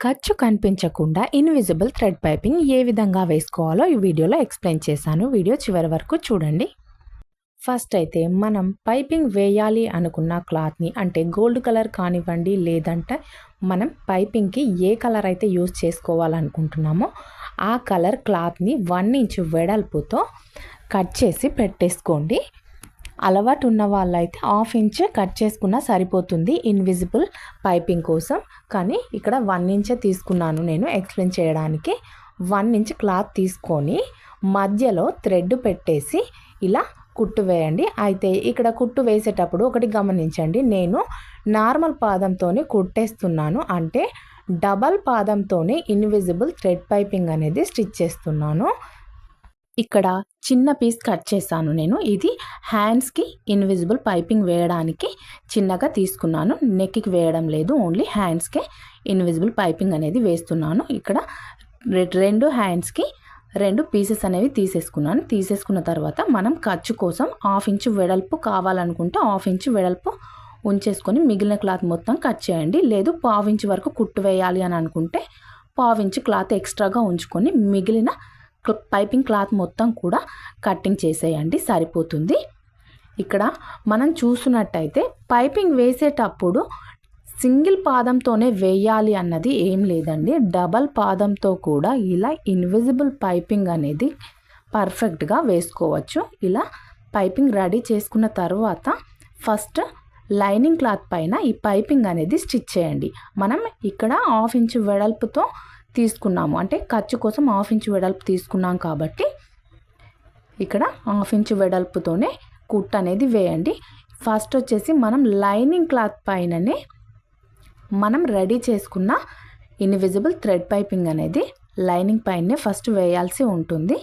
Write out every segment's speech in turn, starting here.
ఖర్చు కనిపించకుండా invisible thread piping ఏ విధంగా వేసుకోవాలో ఈ వీడియోలో ఎక్స్ప్లెయిన్ చేశాను. వీడియో చివరి వరకు చూడండి. ఫస్ట్ అయితే మనం పైపింగ్ వేయాలి అనుకున్న క్లాత్ని, అంటే గోల్డ్ కలర్ కానివ్వండి, లేదంటే మనం పైపింగ్కి ఏ కలర్ అయితే యూజ్ చేసుకోవాలనుకుంటున్నామో ఆ కలర్ క్లాత్ని 1 ఇంచ్ వెడల్పుతో కట్ చేసి పెట్టేసుకోండి. అలవాటు ఉన్న వాళ్ళైతే 1/2 ఇంచ్ కట్ చేసుకున్నా సరిపోతుంది ఇన్విజిబుల్ పైపింగ్ కోసం. కానీ ఇక్కడ 1 ఇంచే తీసుకున్నాను నేను ఎక్స్ప్లెయిన్ చేయడానికి. 1 ఇంచ్ క్లాత్ తీసుకొని మధ్యలో థ్రెడ్ పెట్టేసి ఇలా కుట్టు వేయండి. అయితే ఇక్కడ కుట్టు వేసేటప్పుడు ఒకటి గమనించండి, నేను నార్మల్ పాదంతోనే కుట్టేస్తున్నాను, అంటే డబల్ పాదంతోనే ఇన్విజిబుల్ థ్రెడ్ పైపింగ్ అనేది స్టిచ్ చేస్తున్నాను. ఇక్కడ చిన్న పీస్ కట్ చేశాను నేను. ఇది హ్యాండ్స్కి ఇన్విజిబుల్ పైపింగ్ వేయడానికి చిన్నగా తీసుకున్నాను, నెక్కి వేయడం లేదు, ఓన్లీ హ్యాండ్స్కే ఇన్విజిబుల్ పైపింగ్ అనేది వేస్తున్నాను. ఇక్కడ 2 హ్యాండ్స్కి 2 పీసెస్ అనేవి తీసేసుకున్న తర్వాత మనం ఖర్చు కోసం 1/2 ఇంచ్ వెడల్పు కావాలనుకుంటే 1/2 ఇంచ్ వెడల్పు ఉంచేసుకొని మిగిలిన క్లాత్ మొత్తం కట్ చేయండి. లేదు 1/2 ఇంచ్ వరకు కుట్టు వేయాలి అని అనుకుంటే 1/2 ఇంచ్ క్లాత్ ఎక్స్ట్రాగా ఉంచుకొని మిగిలిన పైపింగ్ క్లాత్ మొత్తం కూడా కటింగ్ చేసేయండి, సరిపోతుంది. ఇక్కడ మనం చూసినట్టయితే పైపింగ్ వేసేటప్పుడు సింగిల్ పాదంతోనే వేయాలి అన్నది ఏం లేదండి. డబల్ పాదంతో కూడా ఇలా ఇన్విజిబుల్ పైపింగ్ అనేది పర్ఫెక్ట్గా వేసుకోవచ్చు. ఇలా పైపింగ్ రెడీ చేసుకున్న తర్వాత ఫస్ట్ లైనింగ్ క్లాత్ పైన ఈ పైపింగ్ అనేది స్టిచ్ చేయండి. మనం ఇక్కడ 1/2 ఇంచ్ వెడల్పుతో తీసుకున్నాము, అంటే ఖర్చు కోసం 1/2 ఇంచ్ వెడల్పు తీసుకున్నాం కాబట్టి ఇక్కడ 1/2 ఇంచ్ వెడల్పుతోనే కుట్ అనేది వేయండి. ఫస్ట్ వచ్చేసి మనం లైనింగ్ క్లాత్ పైననే మనం రెడీ చేసుకున్న ఇన్విజిబుల్ థ్రెడ్ పైపింగ్ అనేది లైనింగ్ పైనే ఫస్ట్ వేయాల్సి ఉంటుంది.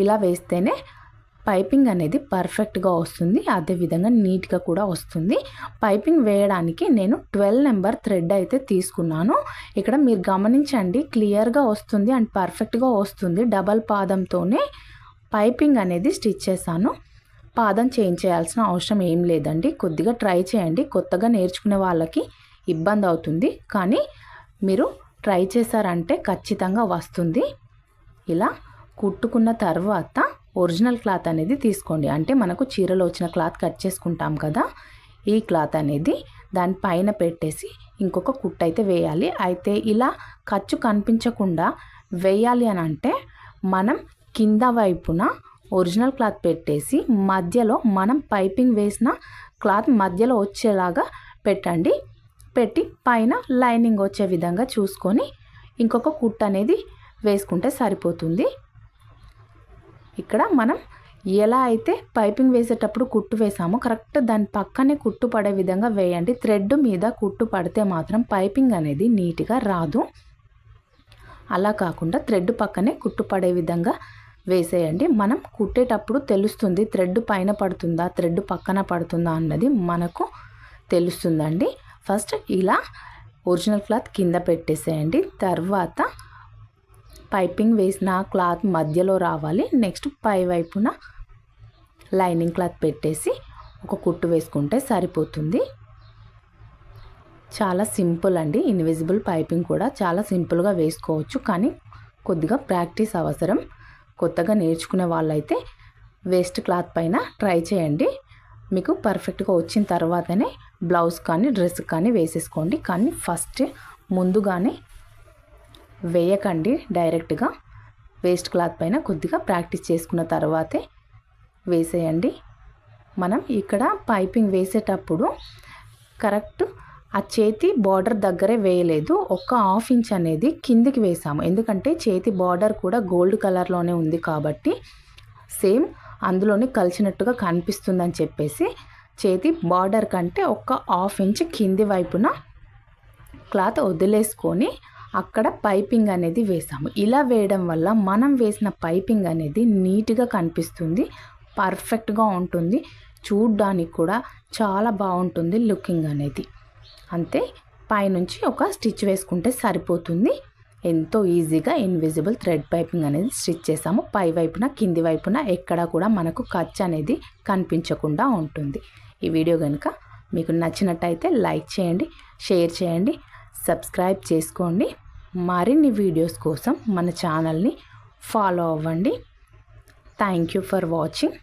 ఇలా వేస్తేనే పైపింగ్ అనేది పర్ఫెక్ట్గా వస్తుంది, అదేవిధంగా నీట్గా కూడా వస్తుంది. పైపింగ్ వేయడానికి నేను 12 నెంబర్ థ్రెడ్ అయితే తీసుకున్నాను. ఇక్కడ మీరు గమనించండి, క్లియర్గా వస్తుంది అండ్ పర్ఫెక్ట్గా వస్తుంది. డబల్ పాదంతోనే పైపింగ్ అనేది స్టిచ్ చేశాను. పాదం చేంజ్ చేయాల్సిన అవసరం ఏం లేదండి. కొద్దిగా ట్రై చేయండి, కొత్తగా నేర్చుకునే వాళ్ళకి ఇబ్బంది అవుతుంది, కానీ మీరు ట్రై చేశారంటే ఖచ్చితంగా వస్తుంది. ఇలా కుట్టుకున్న తర్వాత ఒరిజినల్ క్లాత్ అనేది తీసుకోండి, అంటే మనకు చీరలో వచ్చిన క్లాత్ కట్ చేసుకుంటాం కదా, ఈ క్లాత్ అనేది దానిపైన పెట్టేసి ఇంకొక కుట్టు అయితే వేయాలి. అయితే ఇలా ఖర్చు కనిపించకుండా వేయాలి అని అంటే మనం కింద వైపున ఒరిజినల్ క్లాత్ పెట్టేసి మధ్యలో మనం పైపింగ్ వేసిన క్లాత్ మధ్యలో వచ్చేలాగా పెట్టండి. పెట్టి పైన లైనింగ్ వచ్చే విధంగా చూసుకొని ఇంకొక కుట్టు అనేది వేసుకుంటే సరిపోతుంది. ఇక్కడ మనం ఎలా అయితే పైపింగ్ వేసేటప్పుడు కుట్టు వేసామో కరెక్ట్ దాని పక్కనే కుట్టు పడే విధంగా వేయండి. థ్రెడ్ మీద కుట్టు పడితే మాత్రం పైపింగ్ అనేది నీట్గా రాదు. అలా కాకుండా థ్రెడ్ పక్కనే కుట్టు పడే విధంగా వేసేయండి. మనం కుట్టేటప్పుడు తెలుస్తుంది, థ్రెడ్ పైన పడుతుందా థ్రెడ్ పక్కన పడుతుందా అన్నది మనకు తెలుస్తుందండి. ఫస్ట్ ఇలా ఒరిజినల్ క్లాత్ కింద పెట్టేసేయండి. తర్వాత పైపింగ్ వేసిన క్లాత్ మధ్యలో రావాలి. నెక్స్ట్ పై వైపున లైనింగ్ క్లాత్ పెట్టేసి ఒక కుట్టు వేసుకుంటే సరిపోతుంది. చాలా సింపుల్ అండి. ఇన్విజిబుల్ పైపింగ్ కూడా చాలా సింపుల్గా వేసుకోవచ్చు, కానీ కొద్దిగా ప్రాక్టీస్ అవసరం. కొత్తగా నేర్చుకునే వాళ్ళైతే వేస్ట్ క్లాత్ పైన ట్రై చేయండి. మీకు పర్ఫెక్ట్గా వచ్చిన తర్వాతనే బ్లౌజ్ కానీ డ్రెస్ కానీ వేసేసుకోండి. కానీ ఫస్ట్ ముందుగానే వేయకండి డైరెక్ట్గా. వేస్ట్ క్లాత్ పైన కొద్దిగా ప్రాక్టీస్ చేసుకున్న తర్వాతే వేసేయండి. మనం ఇక్కడ పైపింగ్ వేసేటప్పుడు కరెక్ట్ ఆ చేతి బార్డర్ దగ్గరే వేయలేదు, ఒక 1/2 ఇంచ్ అనేది కిందికి వేసాము. ఎందుకంటే చేతి బార్డర్ కూడా గోల్డ్ కలర్లోనే ఉంది కాబట్టి సేమ్ అందులోనే కలిసినట్టుగా కనిపిస్తుందని చెప్పేసి చేతి బార్డర్ కంటే ఒక 1/2 ఇంచ్ కింది వైపున క్లాత్ వదిలేసుకొని అక్కడ పైపింగ్ అనేది వేసాము. ఇలా వేయడం వల్ల మనం వేసిన పైపింగ్ అనేది నీట్గా కనిపిస్తుంది, పర్ఫెక్ట్గా ఉంటుంది, చూడ్డానికి కూడా చాలా బాగుంటుంది లుకింగ్ అనేది. అంతే, పైనుంచి ఒక స్టిచ్ వేసుకుంటే సరిపోతుంది. ఎంతో ఈజీగా ఇన్విజిబుల్ థ్రెడ్ పైపింగ్ అనేది స్టిచ్ చేసాము. పై వైపున కింది వైపున ఎక్కడా కూడా మనకు ఖర్చు అనేది కనిపించకుండా ఉంటుంది. ఈ వీడియో కనుక మీకు నచ్చినట్టయితే లైక్ చేయండి, షేర్ చేయండి, సబ్స్క్రైబ్ చేసుకోండి. మరిన్ని వీడియోస్ కోసం మన ఛానల్ని ఫాలో అవ్వండి. Thank you for watching.